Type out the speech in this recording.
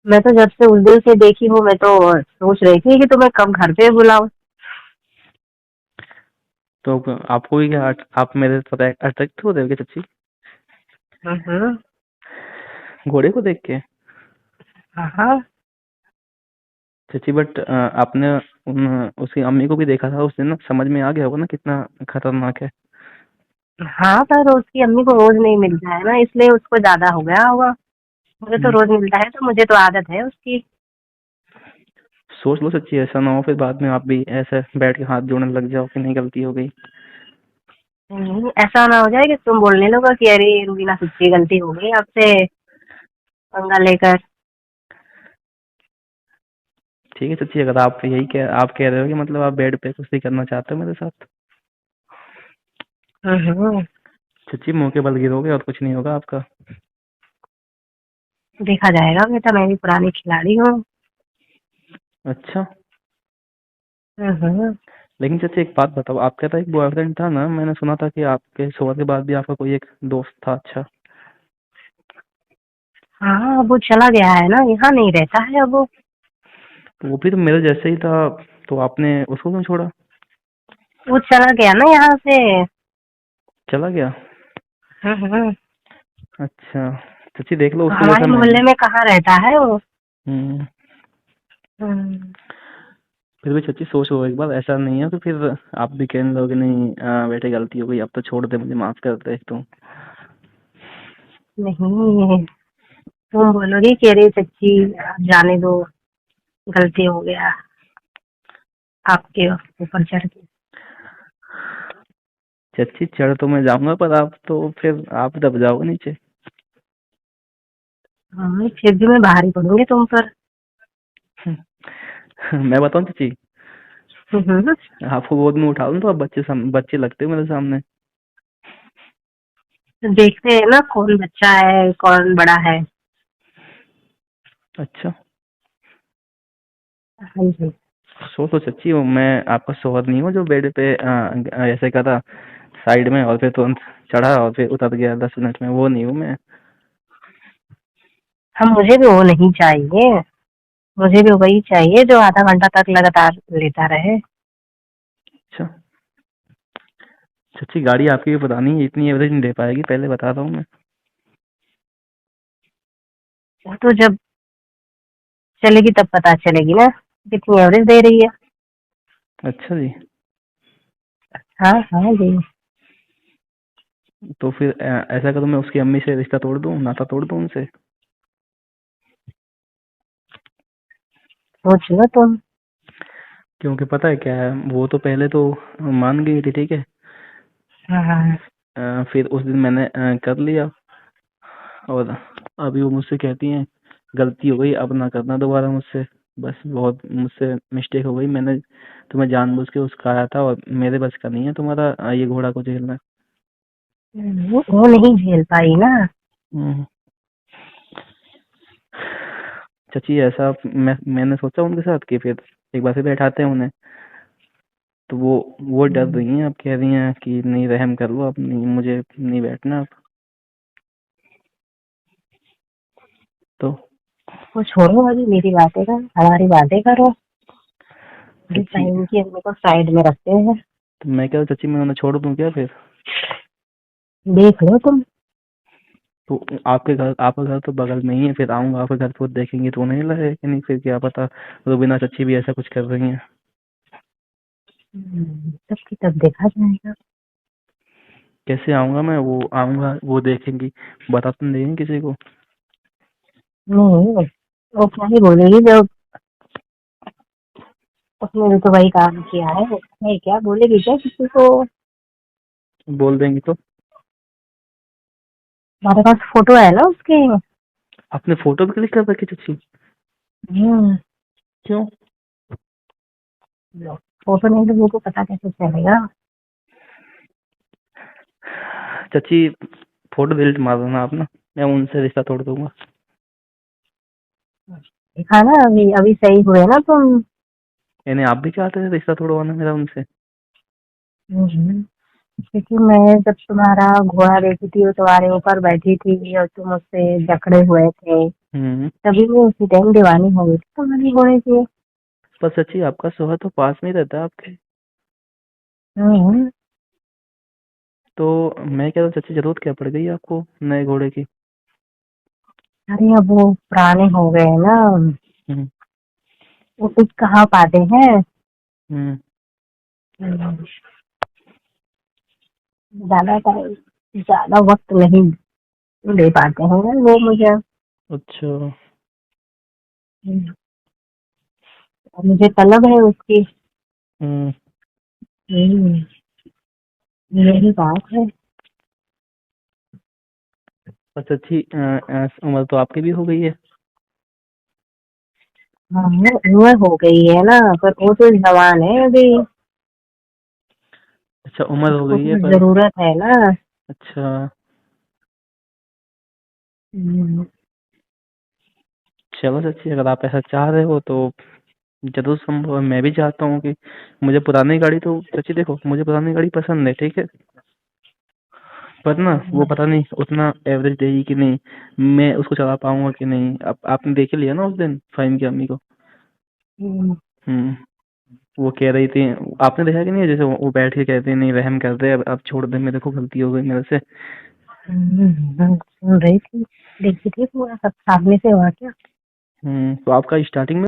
मैं तो जब से उस दिन से देखी हूँ, मैं तो सोच रही थी कि तुम्हें कब घर पे बुलाऊं। तो आपको भी क्या आप मेरे साथ अट्रैक्ट हो रहे हो क्या चाची? हम्म। घोड़े को देख के? हाँ हाँ। चाची बट आपने उसकी अम्मी को भी देखा था उस दिन ना, समझ में आ गया होगा ना कितना खतरनाक है। हाँ, पर उसकी अम्मी को रोज नहीं मिलता है ना, इसलिए उसको ज्यादा हो गया होगा। मुझे तो हम्म, रोज मिलता है, तो मुझे तो आदत है उसकी। सोच लो सच्ची, ऐसा ना हो फिर बाद में आप भी ऐसे बैठ के हाथ जोड़ने लग जाओ कि नहीं गलती हो गई। नहीं, ऐसा ना हो जाए कि तुम बोलने लगो कि अरे रूबीना सच्ची गलती हो गई आपसे पंगा लेकर। ठीक है सच्ची, अगर आप कह रहे हो कि मतलब आप बेड पे कुश्ती करना चाहते हो मेरे साथ। हम्म। सच्ची मुंह के बल गिरोगे और कुछ नहीं होगा आपका। देखा जाएगा बेटा, मैं भी पुरानी खिलाड़ी हूँ। अच्छा। हम्म। लेकिन चाचा एक बात बताओ, आपका तो एक बॉयफ्रेंड था ना, मैंने सुना था कि आपके शादी के बाद भी आपका कोई एक दोस्त था। अच्छा। हाँ, अब वो चला गया है ना, यहाँ नहीं रहता है अब वो। तो वो भी तो मेरे जैसे ही था, तो आपने उसको क्यों छोड़ा? वो चला गया ना यहाँ से। चला गया? हम्म। अच्छा। चाची देख लो, तो उसके जैसा हमारे मैं नहीं। मोहल्ले में कहाँ रहता है वो। हम्म। हम्म। फिर भी चाची सोचो एक बार, ऐसा नहीं है तो फिर आप भी कहने लोगे नहीं बेटे गलती हो गई, अब तो छोड़ दे, मुझे माफ कर दे तो। नहीं, तुम बोलोगी कि अरे सच्ची जाने दो, गलती हो गया आपके ऊपर चढ़ के। चाची चढ़ तो मैं जाऊंगा, पर आप तो फिर आप दब जाओगे नीचे। हाँ, फिर भी मैं भारी पड़ूंगी तुम पर। मैं बताऊं चाची, हम्म। आपको गोद में उठा लूं तो आप बच्चे लगते हो मेरे सामने। तो देखते हैं ना कौन बच्चा है कौन बड़ा है। अच्छा। हाँ जी। तो सच्ची हूँ मैं, आपका शोहर नहीं हूँ जो बेड पे ऐसे करा साइड में और फिर तुरंत चढ़ा और फिर उतर गया 10 मिनट में, वो नहीं हूँ मैं। हम मुझे भी वो नहीं चाहिए। मुझे भी वही चाहिए जो आधा घंटा तक लगातार लेता रहे। अच्छा। सच्ची गाड़ी आपकी भी पता नहीं इतनी एवरेज नहीं दे पाएगी, पहले बता रहा हूँ मैं। वो तो जब चलेगी तब पता चलेगी ना कितनी एवरेज दे रही है। अच्छा जी। हाँ हाँ जी। तो फिर ऐसा करूँ, मैं उसकी अम्मी से रिश्ता तोड़ दूँ, नाता तोड़ दूँ उनसे? सोच लो तुम। क्योंकि पता है क्या है, वो तो पहले तो मान गई थी, ठीक है। हाँ हाँ। फिर उस दिन मैंने कर लिया, और अभी वो मुझसे कहती हैं गलती हो गई, अब ना करना दोबारा मुझसे। बस बहुत मुझसे मिस्टेक हो गई, मैंने तुम्हें जानबूझ के उसका था, और मेरे बस का नहीं है तुम्हारा ये घोड़ा को झेलना। वो नहीं झेल पाई ना। हम्म। चाची ऐसा मैंने सोचा उनके साथ कि फिर एक बार फिर बैठाते हैं उन्हें, तो वो डर हम्म। रही हैं, अब कह रही हैं कि नहीं रहम कर लो, अब नहीं, मुझे नहीं बैठना अब। तो वो छोड़ो, अभी मेरी बातें कर, हमारी बातें करो। थोड़ी चाची, टाइम की अपने को साइड में रखते हैं। तो मैं क्या चाची, मैं उन्हें छोड़ दूं क्या फिर? देख लो तुम। तो आपका घर तो बगल में ही है, फिर आऊंगा आपके घर तो देखेंगे तो नहीं लगे कि नहीं, फिर क्या पता रुबीना चाची भी ऐसा कुछ कर रही हैं। तब की तब देखा जाएगा। कैसे आऊंगा मैं, वो आऊंगा वो देखेंगी, बता तो नहीं देंगे किसी को? नहीं, वो क्या ही बोलेगी जब उसने भी तो वही काम किया है, नहीं क्या बोलेगी क्या किसी को। बोल देंगी तो? हमारे पास फोटो है ना उसके। आपने फोटो भी क्लिक कर रखी चाची? हम्म। क्यों? फोटो नहीं तो मेरे को पता कैसे चलेगा। चाची फोटो डिलीट मार देना आप ना, मैं उनसे रिश्ता तोड़ दूंगा। देखा ना, अभी अभी सही हुए ना तुम। यानी आप भी चाहते थे रिश्ता तोड़वाना मेरा उनसे? हम्म। क्योंकि मैं जब तुम्हारा घोड़ा देखी थी, वो तुम्हारे ऊपर बैठी थी और तुम उससे जकड़े हुए थे। तभी वो उसी टाइम दीवानी हो गई थी तुम्हारी घोड़े की। पर सच्ची आपका शौहर तो पास में ही रहता है आपके। हम्म। तो मैं कह रहा हूँ चाची जरूरत क्या पड़ गई आपको नए घोड़े की। अरे अब वो पुराने हो गए हैं ना, हम्म। वो कुछ कहाँ पाते हैं। हम्म। हम्म, ज्यादा टाइम, ज्यादा वक्त नहीं दे पाते हैं ना वो मुझे। अच्छा। हम्म, और मुझे तलब है उसकी। हम्म। हम्म, यही बात है। पर सच्ची उम्र तो आपकी भी हो गई है। हाँ, उम्र हो गई है ना, पर वो तो जवान है अभी। अच्छा उम्र हो उसको गई है तो पर। जरूरत है ना। अच्छा। हम्म, चलो सच्ची अगर आप ऐसा चाह रहे हो तो जरूर संभव है। मैं भी चाहता हूँ कि मुझे पुरानी गाड़ी तो सच्ची देखो मुझे पुरानी गाड़ी पसंद है ठीक है। पर ना वो पता नहीं उतना एवरेज देगी कि नहीं। मैं उसको चला पाऊंगा कि नहीं। आपने देख ही लिया ना उस दिन फाहिम की अम्मी को। हम्म, हम्म। वो कह रही थी। आपने देखा कि नहीं जैसे वो बैठ के कहते हैं नहीं रहम कर दे अब छोड़ दे मेरे को गलती हो गई मेरे से। सुन रही थी, देखी थी, पूरा सब सामने से हुआ क्या। तो आपका स्टार्टिंग में